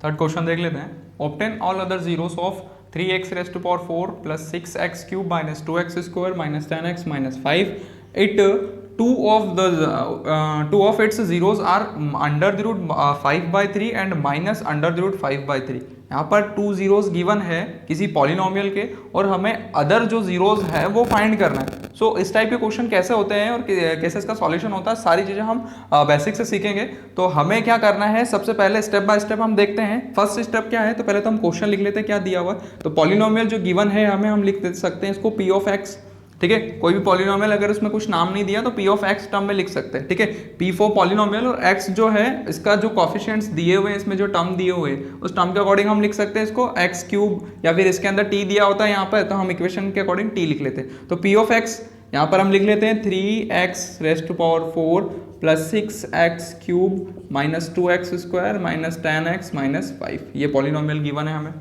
Third question देख लेते हैं। Obtain all other zeros of 3x raise to power 4 plus 6x cube minus 2x square minus 10x minus 5 it two of its zeros are under the root 5/3 and minus under the root 5/3। यहाँ पर two zeros given है किसी polynomial के और हमें other जो zeros है वो फाइंड करना है। सो इस टाइप के क्वेश्चन कैसे होते हैं और कैसे इसका सॉल्यूशन होता है, सारी चीज़ें हम बेसिक से सीखेंगे। तो हमें क्या करना है, सबसे पहले स्टेप बाय स्टेप हम देखते हैं। फर्स्ट स्टेप क्या है, तो पहले तो हम क्वेश्चन लिख लेते हैं क्या दिया हुआ है। तो पॉलिनोमियल जो गिवन है हमें, हम लिख सकते हैं इसको पी ऑफ एक्स। ठीक है, कोई भी पॉलिनोमियल अगर उसमें कुछ नाम नहीं दिया तो पी ऑफ एक्स टर्म में लिख सकते हैं। ठीक है, पी फॉर पॉलिनोमियल और एक्स जो है इसका जो कॉफिशिएंट्स दिए हुए हैं, इसमें जो टर्म दिए हुए हैं उस टर्म के अकॉर्डिंग हम लिख सकते हैं इसको एक्स क्यूब, या फिर इसके अंदर टी दिया होता है यहाँ पर तो हम इक्वेशन के अकॉर्डिंग टी लिख लेते हैं। तो पी ऑफ एक्स यहाँ पर हम लिख लेते हैं 3x raise to power 4 plus 6x cube minus 2x square minus 10x minus 5। ये पॉलिनोमियल गिवन है हमें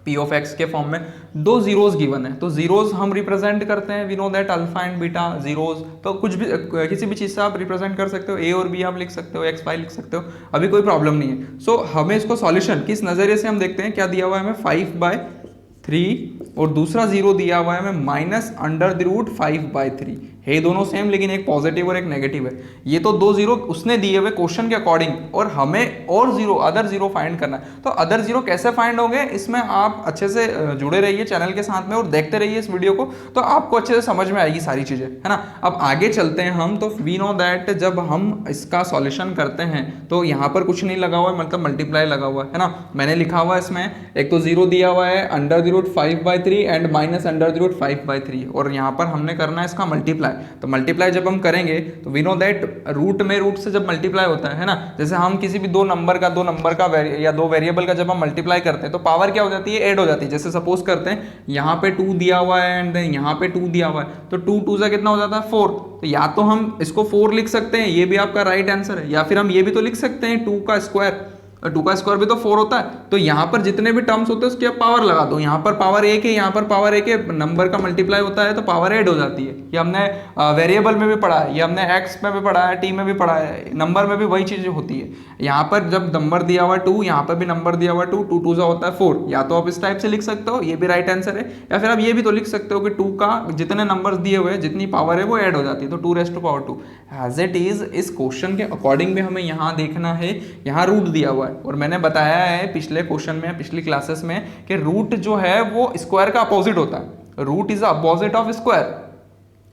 पी ऑफ एक्स के फॉर्म में। दो जीरोस गिवन है तो जीरोस हम रिप्रेजेंट करते हैं, we know that alpha and beta zeros. तो कुछ भी किसी भी चीज़ से आप रिप्रेजेंट कर सकते हो, ए और बी आप लिख सकते हो, एक्स वाई लिख सकते हो, अभी कोई प्रॉब्लम नहीं है। सो हमें इसको सॉल्यूशन किस नज़रिए से हम देखते हैं, क्या दिया हुआ है हमें 5/3 और दूसरा जीरो दिया हुआ है हमें माइनस अंडर द रूट 5/3 है। दोनों सेम लेकिन एक पॉजिटिव और एक नेगेटिव है। ये तो दो जीरो उसने दिए हुए क्वेश्चन के अकॉर्डिंग और हमें और जीरो अदर जीरो फाइंड करना है। तो अदर जीरो कैसे फाइंड होंगे, इसमें आप अच्छे से जुड़े रहिए चैनल के साथ में और देखते रहिए इस वीडियो को, तो आपको अच्छे से समझ में आएगी सारी चीजें, है ना। अब आगे चलते हैं हम। तो वी नो दैट जब हम इसका सॉल्यूशन करते हैं तो यहाँ पर कुछ नहीं लगा हुआ है, मतलब मल्टीप्लाई लगा हुआ है ना। मैंने लिखा हुआ है इसमें एक तो जीरो दिया हुआ है under the root 5/3 and minus under the root 5/3 और यहाँ पर हमने करना है इसका मल्टीप्लाई। तो मल्टीप्लाई जब हम करेंगे तो वी नो दैट रूट में रूट से जब मल्टीप्लाई होता है ना, जैसे हम किसी भी दो नंबर का या दो वेरिएबल का जब हम मल्टीप्लाई करते हैं तो पावर क्या हो जाती है, ऐड हो जाती है। जैसे सपोज करते हैं यहाँ पे 2 दिया हुआ है एंड देन यहाँ पे 2 दिया हुआ है, तो 2 2 से कितना हो जाता है 4। तो या तो हम इसको 4 लिख सकते हैं, ये भी आपका राइट आंसर है, या फिर हम ये भी तो लिख सकते हैं 2 का स्क्वायर। 2 का स्क्वायर भी तो 4 होता है। तो यहाँ पर जितने भी टर्म्स होते हैं उसकी आप पावर लगा दो। यहाँ पर पावर 1 है, यहाँ पर पावर 1 है, नंबर का मल्टीप्लाई होता है तो पावर ऐड हो जाती है। ये हमने वेरिएबल में भी पढ़ा है, ये हमने एक्स में भी पढ़ा है, टी में भी पढ़ा है, नंबर में भी वही चीज़ होती है। यहाँ पर जब नंबर दिया हुआ 2, यहाँ पर भी नंबर दिया हुआ 2, 2 2 से होता है 4। या तो आप इस टाइप से लिख सकते हो, ये भी राइट आंसर है, या फिर आप ये भी तो लिख सकते हो कि 2 का जितने नंबर दिए हुए हैं जितनी पावर है वो ऐड हो जाती है, तो 2 raise to power 2 as it is. इस क्वेश्चन के अकॉर्डिंग भी हमें यहाँ देखना है, यहाँ रूट दिया हुआ है और मैंने बताया है पिछले क्वेश्चन में, पिछली क्लासेस में, कि रूट जो है वो स्क्वायर का अपोजिट होता है। Root is opposite of square.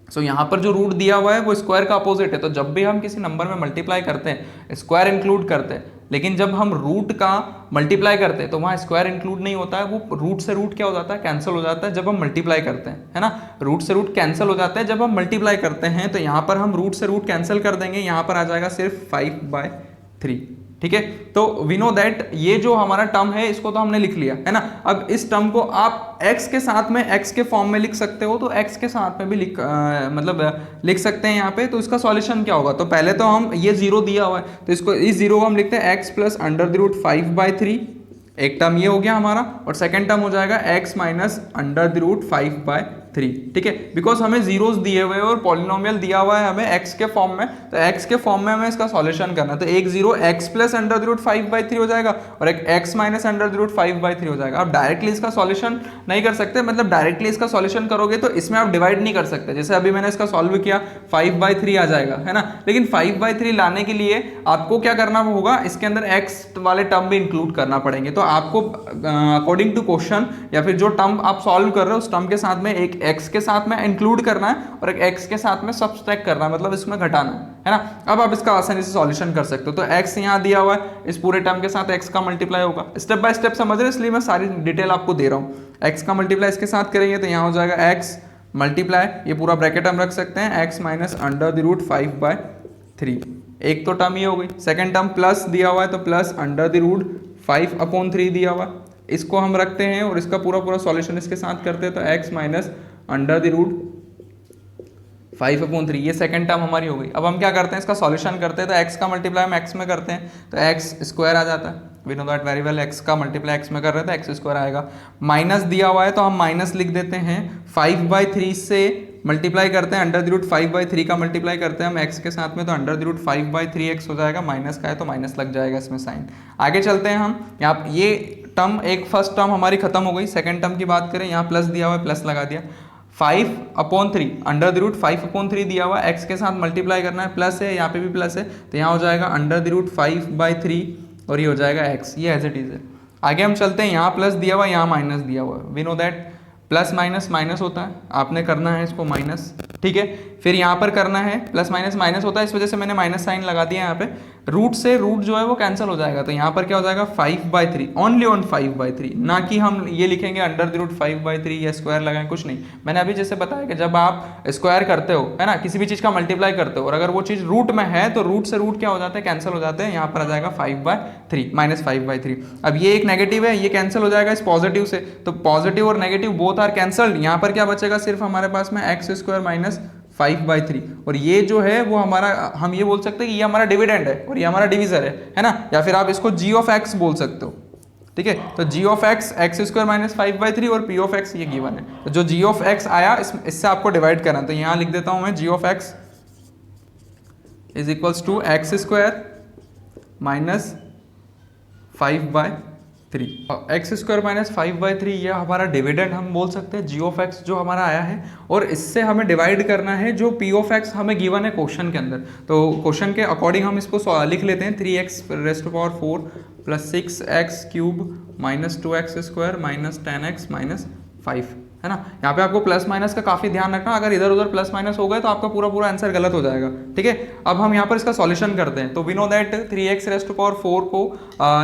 So यहाँ पर जो रूट दिया हुआ है वो स्क्वायर का अपोजिट है। तो जब भी हम किसी नंबर में मल्टीप्लाई करते हैं स्क्वायर इंक्लूड करते हैं, लेकिन जब हम रूट का मल्टीप्लाई करते हैं तो वहाँ स्क्वायर इंक्लूड नहीं होता है। वो रूट से रूट क्या हो जाता है, कैंसिल हो जाता है जब हम मल्टीप्लाई करते हैं, है ना। रूट से रूट कैंसिल हो जाता है जब हम मल्टीप्लाई करते हैं। तो यहाँ पर हम रूट से रूट कैंसिल कर देंगे, यहाँ पर आ जाएगा सिर्फ 5/3। ठीक है, तो वी नो दैट ये जो हमारा टर्म है इसको तो हमने लिख लिया, है ना। अब इस टर्म को आप x के साथ में x के फॉर्म में लिख सकते हो, तो x के साथ में भी लिख सकते हैं यहाँ पे। तो इसका सॉल्यूशन क्या होगा, तो पहले तो हम ये जीरो दिया हुआ है तो इसको, इस जीरो को हम लिखते हैं x plus under the root 5/3। एक टर्म ये हो गया हमारा और सेकेंड टर्म हो जाएगा x minus under the root 5/3। ठीक है, बिकॉज हमें जीरोस दिए हुए और पॉलिनोमियल दिया हुआ है हमें x के फॉर्म में, तो x के फॉर्म में हमें इसका सॉल्यूशन करना है। तो एक zero x plus under the root 5/3 हो जाएगा और एक x minus under the root 5/3 हो जाएगा। आप डायरेक्टली इसका सॉल्यूशन नहीं कर सकते, मतलब डायरेक्टली इसका सॉल्यूशन करोगे तो इसमें आप डिवाइड नहीं कर सकते। जैसे अभी मैंने इसका सॉल्व किया 5/3 आ जाएगा, है ना। लेकिन 5/3 लाने के लिए आपको क्या करना होगा, इसके अंदर x वाले टर्म भी इंक्लूड करना पड़ेंगे। तो आपको अकॉर्डिंग टू क्वेश्चन या फिर जो टर्म आप सॉल्व कर रहे हो उस टर्म के साथ में एक x के साथ में इंक्लूड करना है और एक x के साथ में सब्सट्रैक्ट करना है, मतलब इसमें घटाना है ना। अब आप इसका आसानी से सॉल्यूशन कर सकते हो। तो x यहाँ दिया हुआ है, इस पूरे टर्म के साथ x का मल्टीप्लाई होगा। स्टेप बाय स्टेप समझ रहे, इसलिए मैं सारी डिटेल आपको दे रहा हूँ। x का मल्टीप्लाई इसके साथ करेंगे तो यहाँ हो जाएगा x मल्टीप्लाई, ये पूरा ब्रैकेट हम रख सकते हैं, x minus under the root 5/3। एक तो टर्म ये हो गई। सेकेंड टर्म प्लस दिया हुआ है तो प्लस अंडर द रूट 5/3 दिया हुआ है, इसको हम रखते हैं और इसका पूरा सॉल्यूशन इसके साथ करते हैं। तो x minus under the root 5/3, ये सेकंड टर्म हमारी हो गई। अब हम क्या करते हैं, इसका सॉल्यूशन करते हैं। तो x का मल्टीप्लाई हम x में करते हैं तो x स्क्वायर आ जाता है। We know that very well, x का मल्टीप्लाई x में कर रहे हैं तो x स्क्वायर आएगा। माइनस दिया हुआ है तो हम माइनस लिख देते हैं, 5/3 से मल्टीप्लाई करते हैं अंडर द रूट 5/3 का मल्टीप्लाई करते हैं हम x के साथ में, तो अंडर द रूट 5/3x हो जाएगा, माइनस का है तो माइनस लग जाएगा इसमें साइन। आगे चलते हैं हम, यहाँ ये टर्म एक फर्स्ट टर्म हमारी खत्म हो गई। सेकंड टर्म की बात करें, यहाँ प्लस दिया हुआ है, प्लस लगा दिया। 5/3 अंडर द रूट 5/3 दिया हुआ है, x के साथ मल्टीप्लाई करना है, प्लस है, यहाँ पे भी प्लस है, तो यहाँ हो जाएगा अंडर द रूट 5/3 और ये हो जाएगा x, ये एज इट इज है। आगे हम चलते हैं, यहाँ प्लस दिया हुआ है, यहाँ माइनस दिया हुआ है। We know that plus minus minus होता है, आपने करना है इसको माइनस, ठीक है। फिर यहाँ पर करना है प्लस माइनस माइनस होता है, इस वजह से मैंने माइनस साइन लगा दिया यहाँ पे। रूट से रूट जो है वो कैंसिल हो जाएगा, तो यहाँ पर क्या हो जाएगा 5/3, ओनली ऑन 5/3, ना कि हम ये लिखेंगे अंडर द रूट 5/3 या स्क्वायर लगाएं, कुछ नहीं। मैंने अभी जैसे बताया कि जब आप स्क्वायर करते हो, है ना, किसी भी चीज़ का मल्टीप्लाई करते हो और अगर वो चीज़ रूट में है तो रूट से रूट क्या हो जाता है, कैंसिल हो जाते हैं। यहाँ पर आ जाएगा 5/3 माइनस 5/3। अब ये एक नेगेटिव है, ये कैंसिल हो जाएगा इस पॉजिटिव से, तो पॉजिटिव और नेगेटिव बोथ आर कैंसल्ड। यहाँ पर क्या बचेगा, सिर्फ हमारे पास में x² माइनस 5/3, और ये जो है वो हमारा, हम ये बोल सकते हैं कि ये हमारा डिविडेंड है और ये हमारा डिवीजर है ना, या फिर आप इसको g ऑफ x बोल सकते हो, ठीक है। तो g of x x² minus 5/3 और p ऑफ x ये गिवन है, तो जो g ऑफ x आया इससे आपको डिवाइड करना है, तो यहाँ लिख देता हूँ मैं g of x is equals to x² minus 5/3। x² minus 5/3 ये हमारा डिविडेंड हम बोल सकते हैं, g ऑफ x जो हमारा आया है, और इससे हमें डिवाइड करना है जो p ऑफ x हमें गिवन है क्वेश्चन के अंदर। तो क्वेश्चन के अकॉर्डिंग हम इसको लिख लेते हैं, 3x⁴ plus 6x³ minus 2x² minus 10x minus 5, है ना। यहाँ पे आपको प्लस माइनस का काफ़ी ध्यान रखना, अगर इधर उधर प्लस माइनस हो गए तो आपका पूरा पूरा आंसर गलत हो जाएगा, ठीक है। अब हम यहाँ पर इसका सॉल्यूशन करते हैं, तो वी नो दैट 3x⁴ को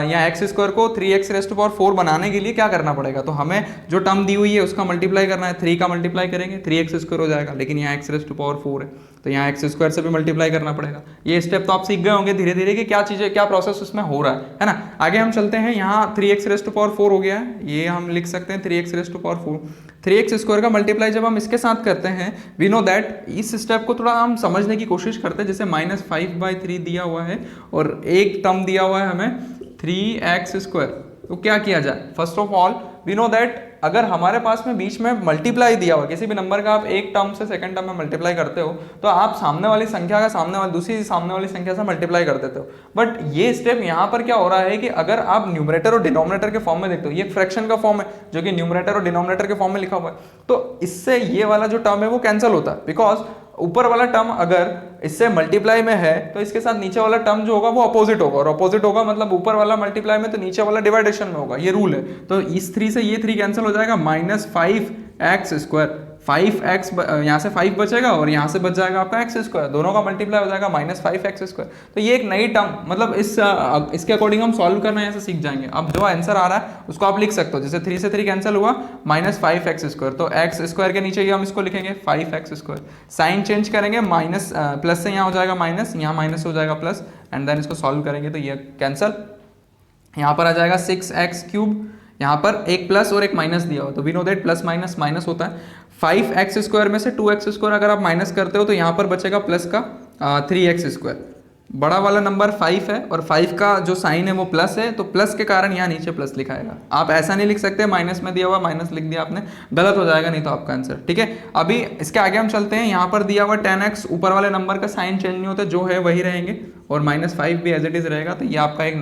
या x² को 3x⁴ बनाने के लिए क्या करना पड़ेगा, तो हमें जो टर्म दी हुई है उसका मल्टीप्लाई करना है। 3 का मल्टीप्लाई करेंगे 3x² हो जाएगा, लेकिन यहाँ x⁴ है तो यहाँ x² से भी मल्टीप्लाई करना पड़ेगा। ये स्टेप तो आप सीख गए होंगे धीरे धीरे कि क्या चीज़ें, क्या प्रोसेस उसमें हो रहा है ना। आगे हम चलते हैं, यहाँ 3x⁴ हो गया है, ये हम लिख सकते हैं 3x⁴। 3x² का मल्टीप्लाई जब हम इसके साथ करते हैं, वी नो दैट इस स्टेप को थोड़ा हम समझने की कोशिश करते हैं। जैसे माइनस 5/3 दिया हुआ है और एक टर्म दिया हुआ है हमें 3x², तो क्या किया जाए। First of all we know that अगर हमारे पास में बीच में मल्टीप्लाई दिया हुआ किसी भी नंबर का, आप एक टर्म से सेकंड टर्म में मल्टीप्लाई करते हो तो आप सामने वाली संख्या का दूसरी सामने वाली संख्या से मल्टीप्लाई कर देते हो। बट ये स्टेप यहाँ पर क्या हो रहा है कि अगर आप न्यूमरेटर और डिनोमिनेटर के फॉर्म में देखते हो, ये फ्रैक्शन का फॉर्म है जो कि न्यूमरेटर और डिनोमिनेटर के फॉर्म में लिखा हुआ है, तो इससे ये वाला जो टर्म है वो कैंसिल होता है, बिकॉज ऊपर वाला टर्म अगर इससे मल्टीप्लाई में है तो इसके साथ नीचे वाला टर्म जो होगा वो अपोजिट होगा, और अपोजिट होगा मतलब ऊपर वाला मल्टीप्लाई में तो नीचे वाला डिवाइडेशन में होगा, ये रूल है। तो इस 3 से ये 3 कैंसिल हो जाएगा, माइनस 5x², 5x यहाँ से 5 बचेगा और यहाँ से बच जाएगा आपका x², दोनों का मल्टीप्लाई हो जाएगा माइनस 5x²। तो ये एक नई टर्म, मतलब इसके अकॉर्डिंग हम सॉल्व करना यहाँ से सीख जाएंगे। अब जो आंसर आ रहा है उसको आप लिख सकते हो, जैसे 3 से 3 कैंसिल हुआ, माइनस 5x², तो x² के नीचे हम इसको लिखेंगे 5x², साइन चेंज करेंगे, माइनस प्लस से यहाँ हो जाएगा माइनस, यहाँ माइनस हो जाएगा प्लस, एंड देन इसको सॉल्व करेंगे तो ये कैंसिल। यहाँ पर आ जाएगा 6x³, यहाँ पर एक प्लस और एक माइनस दिया हो, तो we know that plus minus minus होता है। 5x² में से 2x² अगर आप माइनस करते हो तो यहाँ पर बचेगा प्लस का 3x²। बड़ा वाला नंबर 5 है और 5 का जो साइन है वो प्लस है, तो प्लस के कारण यहाँ नीचे प्लस लिखाएगा। आप ऐसा नहीं लिख सकते माइनस में दिया हुआ माइनस लिख दिया आपने, गलत हो जाएगा नहीं तो आपका आंसर, ठीक है। अभी इसके आगे हम चलते हैं, यहाँ पर दिया हुआ 10x, ऊपर वाले नंबर का साइन चेंज नहीं होता, जो है वही रहेंगे, और -5 भी एज इट इज रहेगा, तो ये आपका एक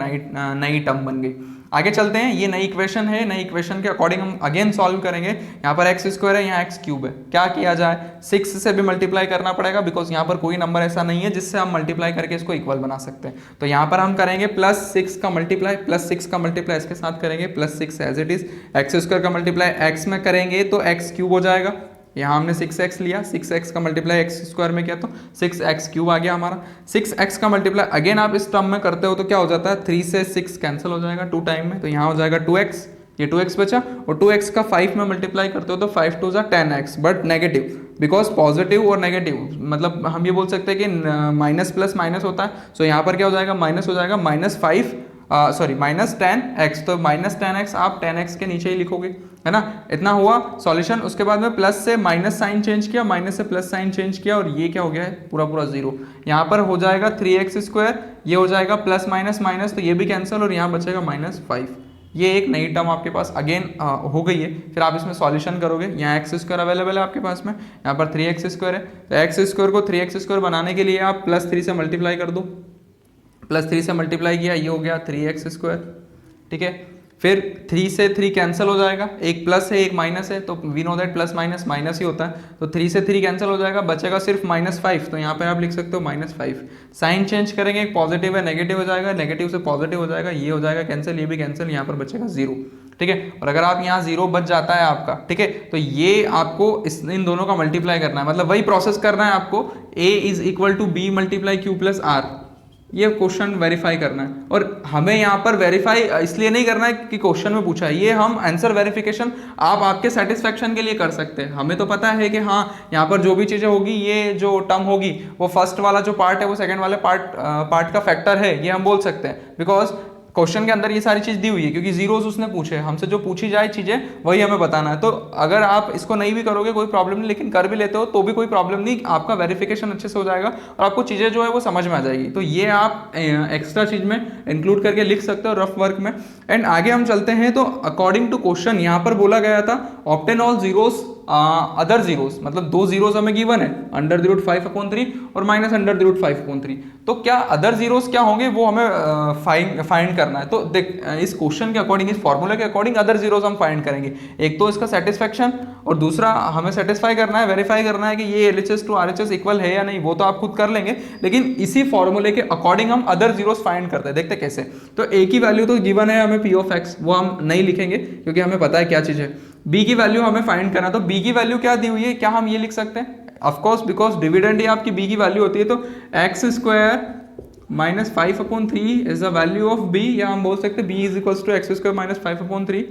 नई टर्म बन गई। आगे चलते हैं, ये नई इक्वेशन है, नई इक्वेशन के अकॉर्डिंग हम अगेन सॉल्व करेंगे। यहाँ पर x² है, यहाँ x³ है, क्या किया जाए, 6 से भी मल्टीप्लाई करना पड़ेगा, बिकॉज यहाँ पर कोई नंबर ऐसा नहीं है जिससे हम मल्टीप्लाई करके इसको इक्वल बना सकते हैं। तो यहाँ पर हम करेंगे +6 का मल्टीप्लाई, +6 का मल्टीप्लाई इसके साथ करेंगे, +6 एज इट इज, x² का मल्टीप्लाई x में करेंगे तो x³ हो जाएगा, यहाँ हमने 6x लिया, 6x का मल्टीप्लाई x² में किया तो 6x³ आ गया हमारा। 6x का मल्टीप्लाई अगेन आप इस टर्म में करते हो तो क्या हो जाता है, 3 से 6 कैंसिल हो जाएगा 2 टाइम में, तो यहाँ हो जाएगा 2x, ये 2x बचा, और 2x का 5 में मल्टीप्लाई करते हो तो 5 2 10x, but negative, because positive और नेगेटिव मतलब हम ये बोल सकते हैं कि माइनस प्लस माइनस होता है। सो यहाँ पर क्या हो जाएगा, माइनस हो जाएगा -10x, तो -10x आप 10x के नीचे ही लिखोगे, है ना। इतना हुआ सॉल्यूशन। उसके बाद में प्लस से माइनस साइन चेंज किया, माइनस से प्लस साइन चेंज किया, और ये क्या हो गया है, पूरा पूरा 0। यहाँ पर हो जाएगा 3x², ये हो जाएगा प्लस माइनस माइनस, तो ये भी कैंसिल, और यहाँ बचेगा -5। ये एक नई टर्म आपके पास अगेन हो गई है। फिर आप इसमें सॉल्यूशन करोगे, यहाँ एक्स स्क्वायर अवेलेबल है आपके पास में, यहाँ पर 3x स्क्वायर है, तो एक्स स्क्वायर को 3x स्क्वायर बनाने के लिए आप +3 से मल्टीप्लाई कर दो, +3 से मल्टीप्लाई किया, ये हो गया 3x स्क्वायर, ठीक है। फिर 3 से 3 कैंसिल हो जाएगा, एक प्लस है एक माइनस है, तो we know that plus minus minus ही होता है, तो 3 से 3 कैंसिल हो जाएगा, बचेगा सिर्फ -5, तो यहाँ पे आप लिख सकते हो -5। साइन चेंज करेंगे, एक पॉजिटिव है नेगेटिव हो जाएगा, नेगेटिव से पॉजिटिव हो जाएगा, ये हो जाएगा कैंसिल, ये भी कैंसिल, यहाँ पर बचेगा 0, ठीक है। और अगर आप यहाँ 0 बच जाता है आपका, ठीक है, तो ये आपको इन दोनों का मल्टीप्लाई करना है, मतलब वही प्रोसेस करना है आपको, A = B × Q + R, ये क्वेश्चन वेरीफाई करना है। और हमें यहाँ पर वेरीफाई इसलिए नहीं करना है कि क्वेश्चन में पूछा है, ये हम आंसर वेरिफिकेशन आप आपके सेटिस्फेक्शन के लिए कर सकते हैं। हमें तो पता है कि हाँ यहाँ पर जो भी चीज़ें होगी, ये जो टर्म होगी वो फर्स्ट वाला जो पार्ट है वो सेकंड वाले पार्ट का फैक्टर है, ये हम बोल सकते हैं, बिकॉज क्वेश्चन के अंदर ये सारी चीज दी हुई है, क्योंकि जीरोस उसने पूछे हमसे, जो पूछी जाए चीजें वही हमें बताना है। तो अगर आप इसको नहीं भी करोगे कोई प्रॉब्लम नहीं, लेकिन कर भी लेते हो तो भी कोई प्रॉब्लम नहीं, आपका वेरिफिकेशन अच्छे से हो जाएगा और आपको चीजें जो है वो समझ में आ जाएगी। तो ये आप एक्स्ट्रा चीज में इंक्लूड करके लिख सकते हो रफ वर्क में। एंड आगे हम चलते हैं, तो अकॉर्डिंग टू क्वेश्चन यहाँ पर बोला गया था obtain all zeros other zeros, मतलब 2 जीरोस हमें गिवन है, √5/3 और -√5/3। तो क्या अदर जीरोस क्या होंगे वो हमें फाइंड करना है। तो देख इस क्वेश्चन के अकॉर्डिंग, इस फॉर्मूले के अकॉर्डिंग अदर जीरोस हम फाइंड करेंगे। एक तो इसका सेटिस्फेक्शन, और दूसरा हमें सेटिस्फाई करना है, वेरीफाई करना है कि ये LHS to RHS इक्वल है या नहीं, वो तो आप खुद कर लेंगे, लेकिन इसी फॉर्मूले के अकॉर्डिंग हम अदर जीरोस फाइंड करते हैं। देखते कैसे। तो ए की वैल्यू तो गिवन है हमें P(x), वो हम नहीं लिखेंगे क्योंकि हमें पता है क्या चीज है। बी की वैल्यू हमें फाइंड करना, तो बी की वैल्यू क्या दी हुई है, क्या हम ये लिख सकते हैं, ऑफकोर्स बिकॉज डिविडेंड ही आपकी बी की वैल्यू होती है, तो x² - 5/3 is the value of b, या हम बोल सकते हैं b = x² - 5/3।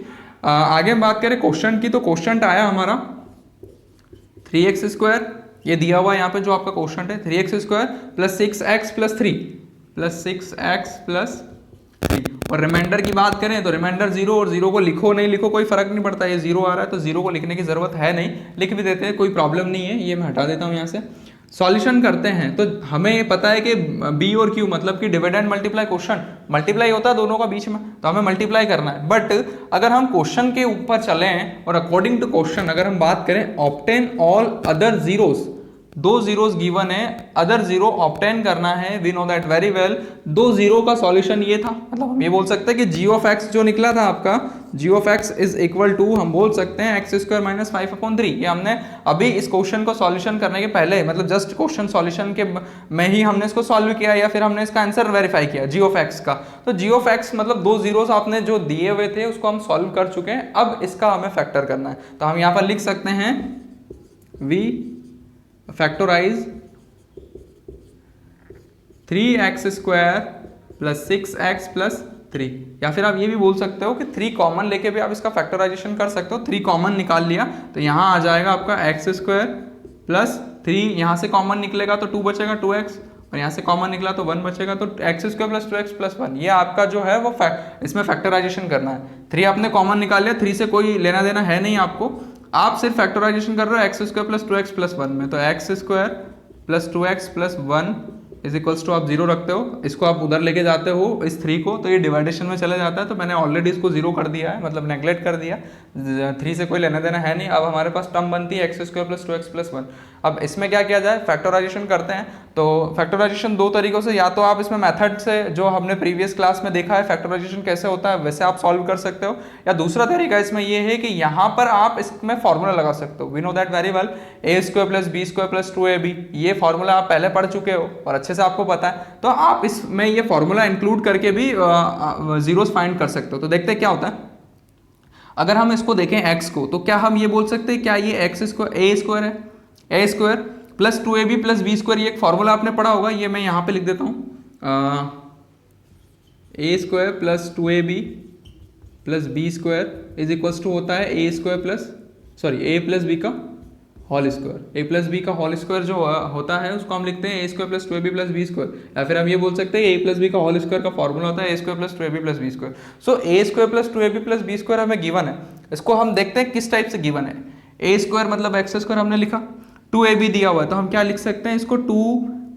आगे हम बात करें क्वेश्चन की, तो क्वेश्चन आया हमारा 3x², ये दिया हुआ यहाँ पे जो आपका क्वेश्चन है 3x² + 6x + 3 + 6x + 3। और रिमाइंडर की बात करें तो रिमाइंडर 0, और 0 को लिखो नहीं लिखो कोई फर्क नहीं पड़ता, ये 0 आ रहा है तो 0 को लिखने की जरूरत है नहीं, लिख भी देते हैं कोई प्रॉब्लम नहीं है। ये मैं हटा देता हूँ यहाँ से। सॉल्यूशन करते हैं, तो हमें पता है कि बी और क्यू मतलब कि डिविडेंड मल्टीप्लाई क्वेश्चन मल्टीप्लाई होता है दोनों का बीच में, तो हमें मल्टीप्लाई करना है। बट अगर हम क्वेश्चन के ऊपर चलें और अकॉर्डिंग टू क्वेश्चन अगर हम बात करें, obtain all other zeros, 2 zeros given है, अदर जीरो ऑब्टेन करना है, we know that very well. 2 zero का सॉल्यूशन ये था, मतलब हम ये बोल सकते हैं कि g(x) जो निकला था आपका, g(x) = हम बोल सकते हैं x² - 5/3। ये हमने अभी इस क्वेश्चन को सॉल्यूशन करने के पहले, मतलब जस्ट क्वेश्चन सॉल्यूशन के में ही हमने इसको सॉल्व किया, या फिर हमने इसका आंसर वेरीफाई किया g(x) का। तो g(x) मतलब 2 जीरोस आपने जो दिए हुए थे उसको हम सॉल्व कर चुके हैं, अब इसका हमें फैक्टर करना है। तो हम यहाँ पर लिख सकते हैं v फैक्टराइज 3x² + 6x + 3, या फिर आप ये भी बोल सकते हो कि 3 कॉमन लेके भी आप इसका फैक्टराइजेशन कर सकते हो। 3 कॉमन निकाल लिया तो यहाँ आ जाएगा आपका x² + 3, यहाँ से कॉमन निकलेगा तो 2 बचेगा 2x, और यहाँ से कॉमन निकला तो 1 बचेगा, तो x² + 2x + 1, ये आपका जो है वो इसमें फैक्टराइजेशन करना है। 3 आपने कॉमन निकाल लिया, 3 से कोई लेना देना है नहीं आपको, आप सिर्फ फैक्टराइजेशन कर रहे हो x² + 2x + 1 में, तो x² + 2x + 1 = आप 0 रखते हो, इसको आप उधर लेके जाते हो इस 3 को, तो ये डिवाइडेशन में चले जाता है। तो मैंने ऑलरेडी इसको 0 कर दिया है, मतलब नेग्लेक्ट कर दिया, 3 से कोई लेना देना है नहीं। अब हमारे पास टर्म बनती है x² + 2x + 1। अब इसमें क्या किया जाए, फैक्टराइजेशन करते हैं। तो फैक्टराइजेशन 2 तरीकों से, या तो आप इसमें मेथड से जो हमने प्रीवियस क्लास में देखा है फैक्टराइजेशन कैसे होता है वैसे आप सॉल्व कर सकते हो, या दूसरा तरीका इसमें ये है कि यहाँ पर आप इसमें फॉर्मूला लगा सकते हो। We know that very well, a² + b² + 2ab, ये फॉर्मूला आप पहले पढ़ चुके हो और अच्छे से आपको पता है, तो आप इसमें ये फॉर्मूला इंक्लूड करके भी जीरोस फाइंड कर सकते हो। तो देखते हैं क्या होता है। अगर हम इसको देखें x को, तो क्या हम ये बोल सकते हैं क्या ये x² a² है, a² + 2ab + b², ये एक फॉर्मूला आपने पढ़ा होगा, ये मैं यहाँ पे लिख देता हूँ, a² + 2ab + b² = होता है a + b का होल स्क्वायर। a + b का होल स्क्वायर जो होता है उसको हम लिखते हैं a² + 2ab + b², या फिर हम ये बोल सकते हैं a + b का होल स्क्वायर का फॉर्मूला होता है a² + 2ab + b²। सो a² + 2ab + b² हमें गिवन है, इसको हम देखते हैं किस टाइप से गिवन है। a² मतलब x² हमने लिखा, 2ab दिया हुआ है, तो हम क्या लिख सकते हैं इसको, 2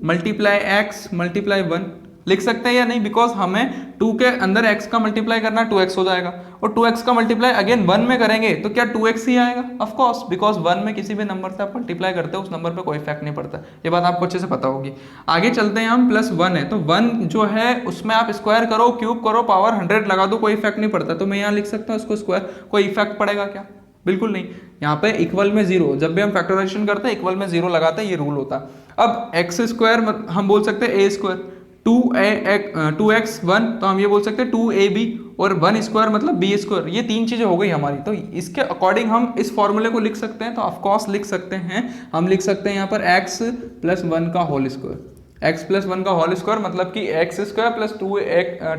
× x × 1, लिख सकते हैं या नहीं, बिकॉज हमें 2 के अंदर x का मल्टीप्लाई करना 2x हो जाएगा, और 2x का मल्टीप्लाई अगेन 1 में करेंगे तो क्या 2x ही आएगा, ऑफ कोर्स, बिकॉज 1 में किसी भी नंबर से आप मल्टीप्लाई करते हो उस नंबर पे कोई इफेक्ट नहीं पड़ता। ये बात आपको अच्छे से पता होगी। आगे चलते हैं हम, +1 है तो 1 जो है उसमें आप स्क्वायर करो, क्यूब करो, पावर 100 लगा दो, कोई इफेक्ट नहीं पड़ता। तो मैं यहाँ लिख सकता हूँ इसको स्क्वायर, कोई इफेक्ट पड़ेगा क्या, बिल्कुल नहीं। यहाँ पे इक्वल में 0, जब भी हम फैक्टराइजेशन करते हैं इक्वल में 0 लगाते हैं, ये रूल होता है। अब एक्स स्क्वायर हम बोल सकते हैं ए स्क्वायर, 2x1 तो हम ये बोल सकते हैं 2ab, और 1 स्क्वायर मतलब बी स्क्वायर। ये 3 चीजें हो गई हमारी, तो इसके अकॉर्डिंग हम इस फॉर्मूले को लिख सकते हैं। तो ऑफकोर्स लिख सकते हैं, हम लिख सकते हैं यहाँ पर x + 1 का होल स्क्वायर, x + 1 का होल स्क्वायर मतलब कि x² +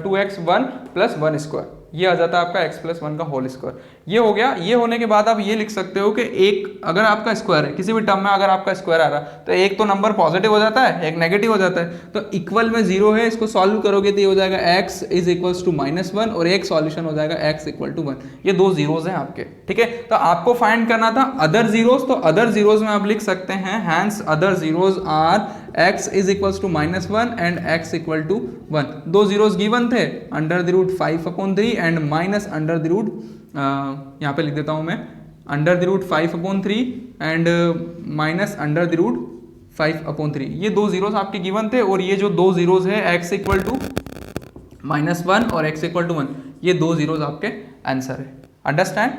2x1 + 1 स्क्वायर, ये आ जाता है आपका x + 1 का होल स्क्वायर। ये हो गया। ये होने के बाद आप ये लिख सकते हो कि एक अगर आपका स्क्वायर है किसी भी टर्म में, अगर आपका स्क्वायर आ रहा है तो एक तो नंबर पॉजिटिव हो जाता है, एक नेगेटिव हो जाता है। तो इक्वल में 0 है, इसको सॉल्व करोगे तो ये हो जाएगा x = -1, और एक सॉल्यूशन हो जाएगा x = 1। ये 2 जीरोज हैं आपके, ठीक है। तो आपको फाइंड करना था अदर जीरोज, तो अदर जीरोज में आप लिख सकते हैं hence other zeros are x = -1 and x = 1। 2 zeros given थे, √5/3 एंड -√, यहाँ पे लिख देता हूँ मैं, √5/3 एंड -√5/3। ये 2 जीरोज आपके गिवन थे, और ये जो 2 जीरोज है x = -1 और x = 1, ये 2 जीरोज आपके आंसर है। अंडरस्टैंड?